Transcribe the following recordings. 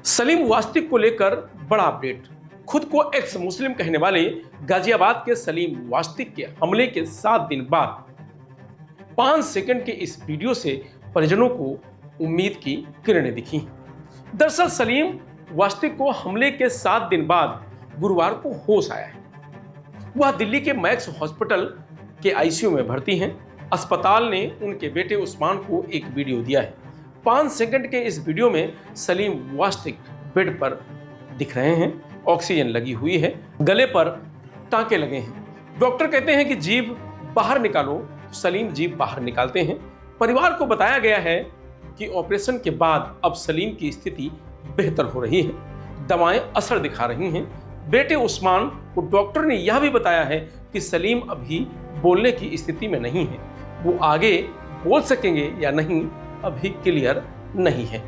सलीम वास्तिक को लेकर बड़ा अपडेट। खुद को एक्स मुस्लिम कहने वाले गाजियाबाद के सलीम वास्तिक के हमले के 7 दिन बाद 5 सेकंड के इस वीडियो से परिजनों को उम्मीद की किरणें दिखी। दरअसल सलीम वास्तिक को हमले के 7 दिन बाद गुरुवार को होश आया है। वह दिल्ली के मैक्स हॉस्पिटल के आईसीयू में भर्ती हैं। अस्पताल ने उनके बेटे उस्मान को एक वीडियो दिया है। 5 सेकंड के इस वीडियो में सलीम वास्तिक बेड पर दिख रहे हैं। ऑक्सीजन लगी हुई है, गले पर टांके लगे हैं। डॉक्टर कहते हैं कि जीभ बाहर निकालो। सलीम जीभ बाहर निकालते हैं। परिवार को बताया गया है कि ऑपरेशन के बाद अब सलीम की स्थिति बेहतर हो रही है, दवाएं असर दिखा रही हैं। बेटे उस्मान को डॉक्टर ने यह भी बताया है कि सलीम अभी बोलने की स्थिति में नहीं है। वो आगे बोल सकेंगे या नहीं अभी क्लियर नहीं है।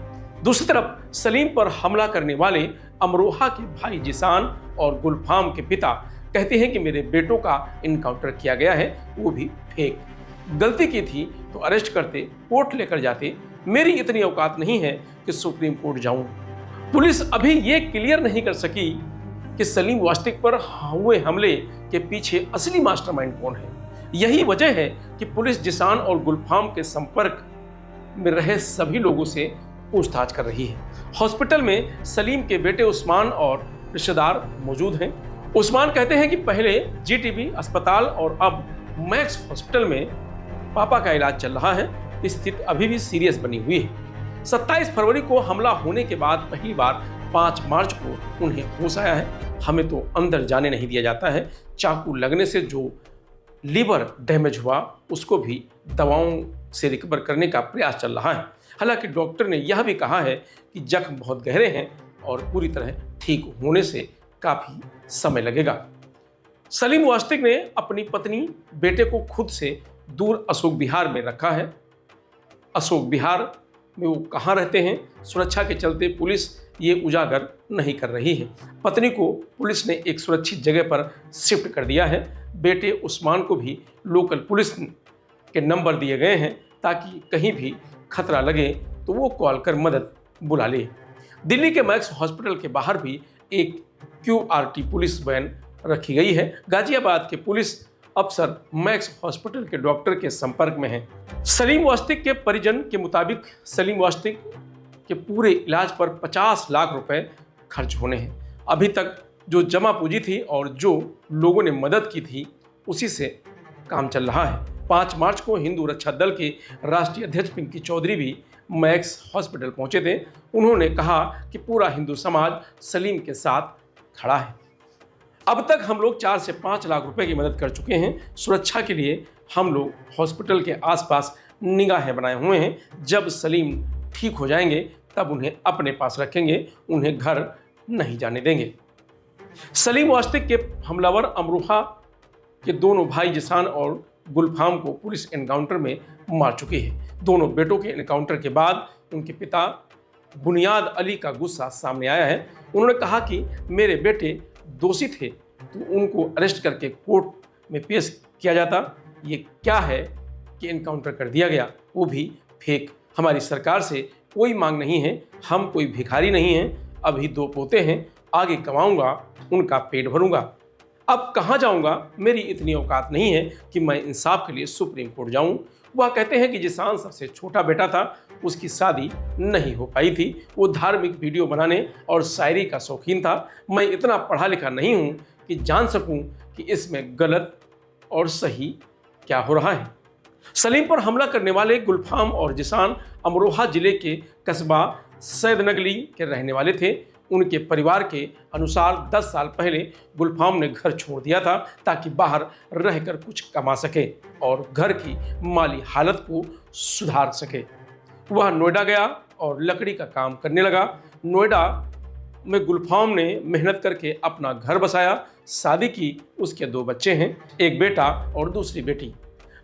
दूसरी तरफ सलीम पर हमला करने वाले अमरोहा के भाई जिसान और गुलफाम के पिता कहते हैं कि मेरे बेटों का इनकाउंटर किया गया है, वो भी फेक। गलती की थी तो अरेस्ट करते, कोर्ट लेकर जाते। मेरी इतनी औकात नहीं है कि सुप्रीम कोर्ट जाऊं। पुलिस अभी ये क्लियर नहीं कर सकी कि सलीम वास्तिक पर हुए हमले के पीछे असली मास्टरमाइंड कौन है। यही वजह है कि पुलिस जिसान और गुलफाम के संपर्क में रहे सभी लोगों से पूछताछ कर रही है। हॉस्पिटल में सलीम के बेटे उस्मान और रिश्तेदार मौजूद हैं। उस्मान कहते हैं कि पहले जीटीबी अस्पताल और अब मैक्स हॉस्पिटल में पापा का इलाज चल रहा है। स्थिति अभी भी सीरियस बनी हुई है। 27 फरवरी को हमला होने के बाद पहली बार 5 मार्च को उन्हें होश आया है। हमें तो अंदर जाने नहीं दिया जाता है। चाकू लगने से जो लीवर डैमेज हुआ उसको भी दवाओं से रिकवर करने का प्रयास चल रहा है। हालांकि डॉक्टर ने यह भी कहा है कि जख्म बहुत गहरे हैं और पूरी तरह ठीक होने से काफ़ी समय लगेगा। सलीम वास्तिक ने अपनी पत्नी बेटे को खुद से दूर अशोक विहार में रखा है। अशोक विहार में वो कहाँ रहते हैं, सुरक्षा के चलते पुलिस ये उजागर नहीं कर रही है। पत्नी को पुलिस ने एक सुरक्षित जगह पर शिफ्ट कर दिया है। बेटे उस्मान को भी लोकल पुलिस के नंबर दिए गए हैं ताकि कहीं भी खतरा लगे तो वो कॉल कर मदद बुला ले। दिल्ली के मैक्स हॉस्पिटल के बाहर भी एक क्यूआरटी पुलिस वैन रखी गई है। गाजियाबाद के पुलिस अफसर मैक्स हॉस्पिटल के डॉक्टर के संपर्क में हैं। सलीम वास्तिक के परिजन के मुताबिक सलीम वास्तिक के पूरे इलाज पर 50 लाख रुपए खर्च होने हैं। अभी तक जो जमा पूंजी थी और जो लोगों ने मदद की थी उसी से काम चल रहा है। 5 मार्च को हिंदू रक्षा दल के राष्ट्रीय अध्यक्ष पिंकी चौधरी भी मैक्स हॉस्पिटल पहुंचे थे। उन्होंने कहा कि पूरा हिंदू समाज सलीम के साथ खड़ा है। अब तक हम लोग 4 से 5 लाख रुपए की मदद कर चुके हैं। सुरक्षा के लिए हम लोग हॉस्पिटल के आसपास निगाहें बनाए हुए हैं। जब सलीम ठीक हो जाएंगे तब उन्हें अपने पास रखेंगे, उन्हें घर नहीं जाने देंगे। सलीम वास्तिक के हमलावर अमरोहा के दोनों भाई जिसान और गुलफाम को पुलिस एनकाउंटर में मार चुकी है। दोनों बेटों के एनकाउंटर के बाद उनके पिता बुनियाद अली का गुस्सा सामने आया है। उन्होंने कहा कि मेरे बेटे दोषी थे तो उनको अरेस्ट करके कोर्ट में पेश किया जाता। ये क्या है कि एनकाउंटर कर दिया गया, वो भी फेक। हमारी सरकार से कोई मांग नहीं है, हम कोई भिखारी नहीं हैं। अभी 2 पोते हैं, आगे कमाऊंगा, उनका पेट भरूंगा। अब कहाँ जाऊंगा, मेरी इतनी औकात नहीं है कि मैं इंसाफ के लिए सुप्रीम कोर्ट जाऊं। वह कहते हैं कि जिसान सबसे छोटा बेटा था, उसकी शादी नहीं हो पाई थी। वो धार्मिक वीडियो बनाने और शायरी का शौकीन था। मैं इतना पढ़ा लिखा नहीं हूँ कि जान सकूँ कि इसमें गलत और सही क्या हो रहा है। सलीम पर हमला करने वाले गुलफाम और जिसान अमरोहा जिले के कस्बा सैदनगली के रहने वाले थे। उनके परिवार के अनुसार 10 साल पहले गुलफाम ने घर छोड़ दिया था ताकि बाहर रहकर कुछ कमा सके और घर की माली हालत को सुधार सके। वह नोएडा गया और लकड़ी का काम करने लगा। नोएडा में गुलफाम ने मेहनत करके अपना घर बसाया, शादी की। उसके 2 बच्चे हैं, एक बेटा और दूसरी बेटी।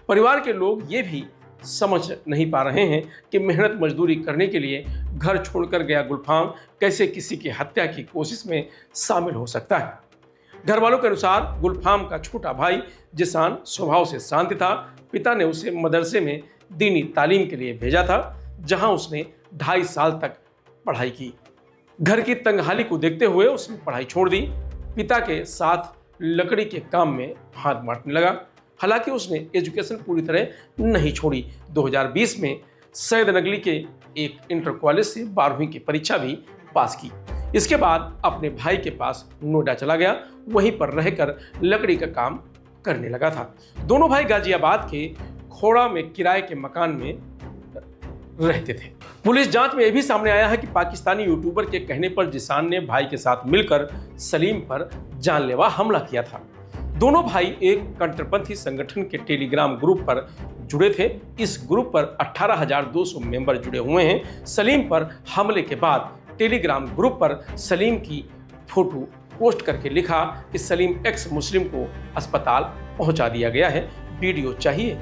परिवार के लोग ये भी समझ नहीं पा रहे हैं कि मेहनत मजदूरी करने के लिए घर छोड़कर गया गुलफाम कैसे किसी की हत्या की कोशिश में शामिल हो सकता है। घर वालों के अनुसार गुलफाम का छोटा भाई जिसान स्वभाव से शांत था। पिता ने उसे मदरसे में दीनी तालीम के लिए भेजा था, जहां उसने 2.5 साल तक पढ़ाई की। घर की तंगहाली को देखते हुए उसने पढ़ाई छोड़ दी, पिता के साथ लकड़ी के काम में हाथ बांटने लगा। हालांकि उसने एजुकेशन पूरी तरह नहीं छोड़ी। 2020 में सैयद नगली के एक इंटर कॉलेज से 12वीं की परीक्षा भी पास की। इसके बाद अपने भाई के पास नोएडा चला गया, वहीं पर रहकर लकड़ी का काम करने लगा था। दोनों भाई गाजियाबाद के खोड़ा में किराए के मकान में रहते थे। पुलिस जांच में यह भी सामने आया है कि पाकिस्तानी यूट्यूबर के कहने पर जिसान ने भाई के साथ मिलकर सलीम पर जानलेवा हमला किया था। दोनों भाई एक कट्टरपंथी संगठन के टेलीग्राम ग्रुप पर जुड़े थे। इस ग्रुप पर 18,200 मेंबर जुड़े हुए हैं। सलीम पर हमले के बाद टेलीग्राम ग्रुप पर सलीम की फोटो पोस्ट करके लिखा कि सलीम एक्स मुस्लिम को अस्पताल पहुंचा दिया गया है, वीडियो चाहिए।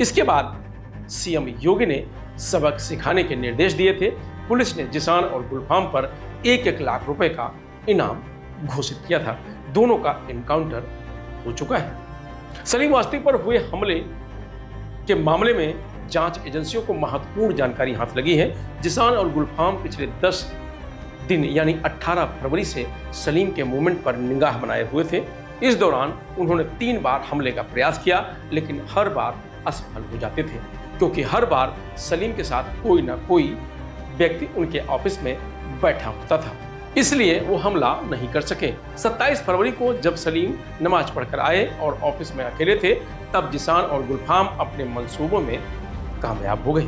इसके बाद सीएम योगी ने सबक सिखाने के निर्देश दिए थे। पुलिस ने जिसान और गुलफाम पर 1-1 लाख रुपए का इनाम घोषित किया था। दोनों का एनकाउंटर हो चुका है। सलीम वास्तिक पर हुए हमले के मामले में जांच एजेंसियों को महत्वपूर्ण जानकारी हाथ लगी है। जिसान और गुलफाम पिछले 10 दिन यानी 18 फरवरी से सलीम के मूवमेंट पर निगाह बनाए हुए थे। इस दौरान उन्होंने 3 बार हमले का प्रयास किया, लेकिन हर बार असफल हो जाते थे, क्योंकि हर बार सलीम के साथ कोई ना कोई व्यक्ति उनके ऑफिस में बैठा होता था, इसलिए वो हमला नहीं कर सके। 27 फरवरी को जब सलीम नमाज पढ़कर आए और ऑफिस में अकेले थे, तब जिसान और गुलफाम अपने मंसूबों में कामयाब हो गए।